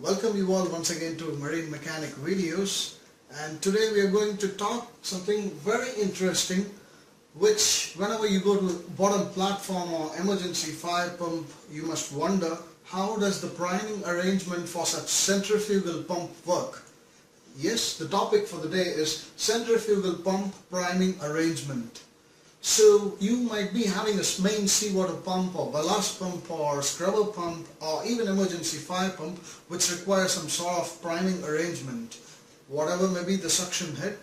Welcome you all once again to Marine Mechanic Videos, and today we are going to talk something very interesting, which whenever you go to bottom platform or emergency fire pump, you must wonder how does the priming arrangement for such centrifugal pump work. Yes, the topic for the day is centrifugal pump priming arrangement. So you might be having a main seawater pump or ballast pump or scrubber pump or even emergency fire pump which requires some sort of priming arrangement. Whatever may be the suction head,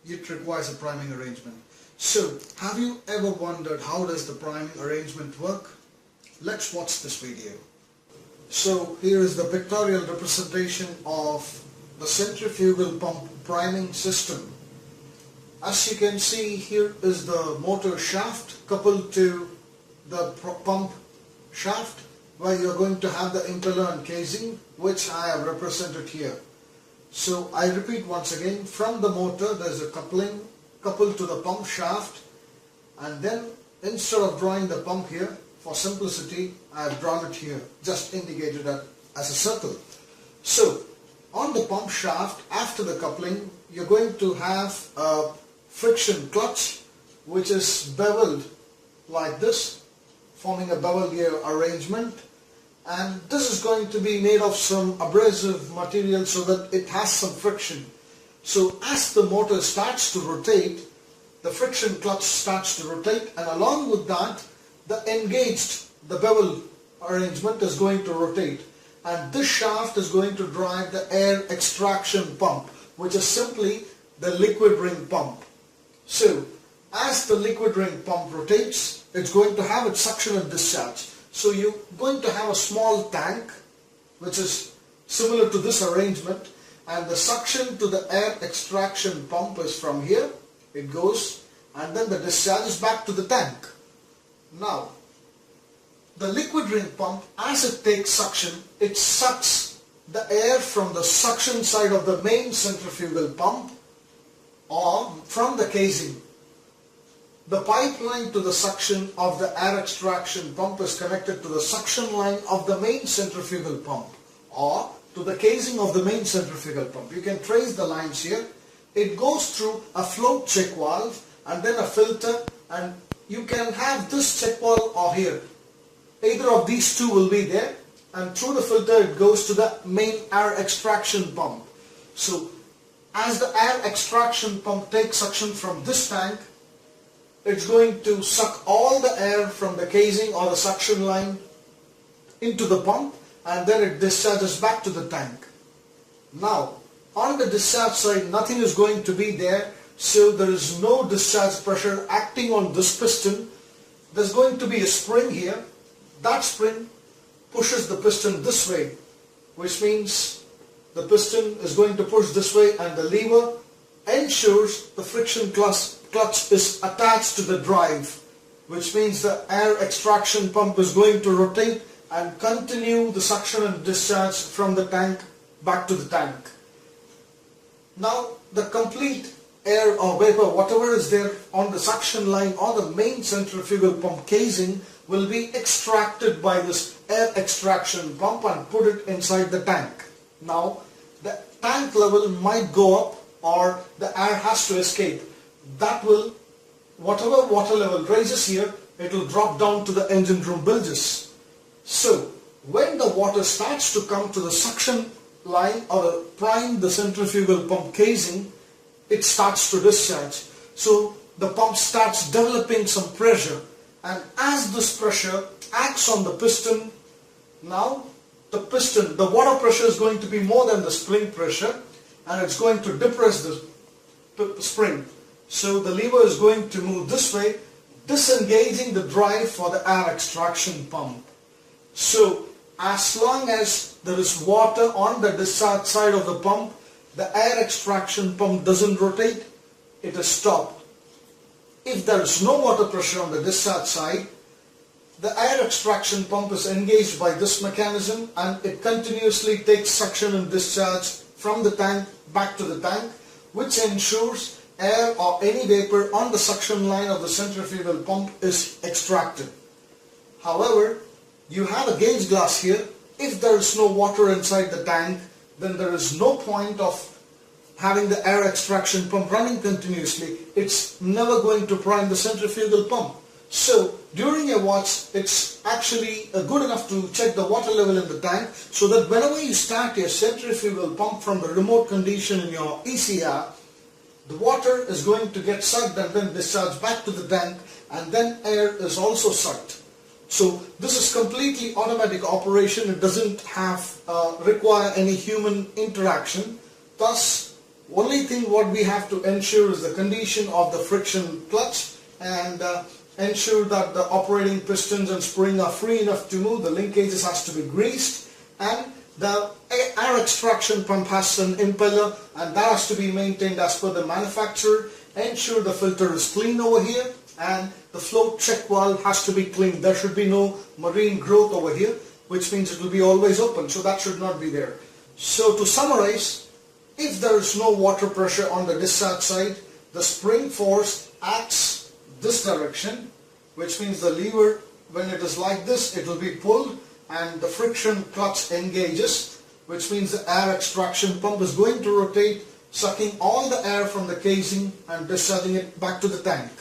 it requires a priming arrangement. So have you ever wondered how does the priming arrangement work? Let's watch this video. So here is the pictorial representation of the centrifugal pump priming system. As you can see, here is the motor shaft coupled to the pump shaft, where you are going to have the impeller and casing, which I have represented here. So I repeat once again, from the motor there is a coupling coupled to the pump shaft, and then instead of drawing the pump here, for simplicity I have drawn it here, just indicated as a circle. So on the pump shaft, after the coupling, you're going to have a friction clutch which is beveled like this, forming a bevel gear arrangement, and this is going to be made of some abrasive material so that it has some friction. So as the motor starts to rotate, the friction clutch starts to rotate, and along with that the bevel arrangement is going to rotate, and this shaft is going to drive the air extraction pump, which is simply the liquid ring pump. So as the liquid ring pump rotates, it's going to have its suction and discharge. So you're going to have a small tank which is similar to this arrangement, and the suction to the air extraction pump is from here, it goes, and then the discharge is back to the tank. Now the liquid ring pump, as it takes suction, it sucks the air from the suction side of the main centrifugal pump or from the casing. The pipeline to the suction of the air extraction pump is connected to the suction line of the main centrifugal pump or to the casing of the main centrifugal pump. You can trace the lines here. It goes through a float check valve and then a filter, and you can have this check valve or here. Either of these two will be there, and through the filter it goes to the main air extraction pump. So as the air extraction pump takes suction from this tank, it's going to suck all the air from the casing or the suction line into the pump, and then it discharges back to the tank. Now on the discharge side, nothing is going to be there, so there is no discharge pressure acting on this piston. There's going to be a spring here. That spring pushes the piston this way, which means the piston is going to push this way, and the lever ensures the friction clutch is attached to the drive, which means the air extraction pump is going to rotate and continue the suction and discharge from the tank back to the tank. Now the complete air or vapor, whatever is there on the suction line or the main centrifugal pump casing, will be extracted by this air extraction pump and put it inside the tank. Now the tank level might go up or the air has to escape. That will, whatever water level raises here, it will drop down to the engine room bilges. So when the water starts to come to the suction line or prime the centrifugal pump casing, it starts to discharge. So the pump starts developing some pressure, and as this pressure acts on the piston, now the water pressure is going to be more than the spring pressure, and it's going to depress the spring. So the lever is going to move this way, disengaging the drive for the air extraction pump. So as long as there is water on the discharge side of the pump, the air extraction pump doesn't rotate, it is stopped. If there is no water pressure on the discharge side, the air extraction pump is engaged by this mechanism, and it continuously takes suction and discharge from the tank back to the tank, which ensures air or any vapor on the suction line of the centrifugal pump is extracted. However, you have a gauge glass here. if there is no water inside the tank, then there is no point of having the air extraction pump running continuously. It's never going to prime the centrifugal pump. So during a watch, it's actually good enough to check the water level in the tank, so that whenever you start your centrifugal pump from the remote condition in your ECR, the water is going to get sucked and then discharged back to the tank, and then air is also sucked. So this is completely automatic operation. It doesn't require any human interaction. Thus, only thing what we have to ensure is the condition of the friction clutch, and ensure that the operating pistons and spring are free enough to move. The linkages has to be greased, and the air extraction pump has an impeller, and that has to be maintained as per the manufacturer. Ensure the filter is clean over here, and the float check valve has to be clean. There should be no marine growth over here, which means it will be always open, so that should not be there. So to summarize, if there is no water pressure on the discharge side, the spring force acts this direction, which means the lever, when it is like this, it will be pulled and the friction clutch engages, which means the air extraction pump is going to rotate, sucking all the air from the casing and discharging it back to the tank.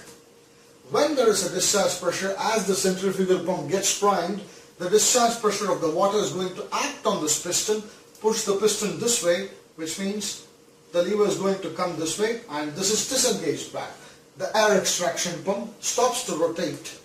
When there is a discharge pressure, as the centrifugal pump gets primed, the discharge pressure of the water is going to act on this piston, push the piston this way, which means the lever is going to come this way, and this is disengaged back. The air extraction pump stops to rotate.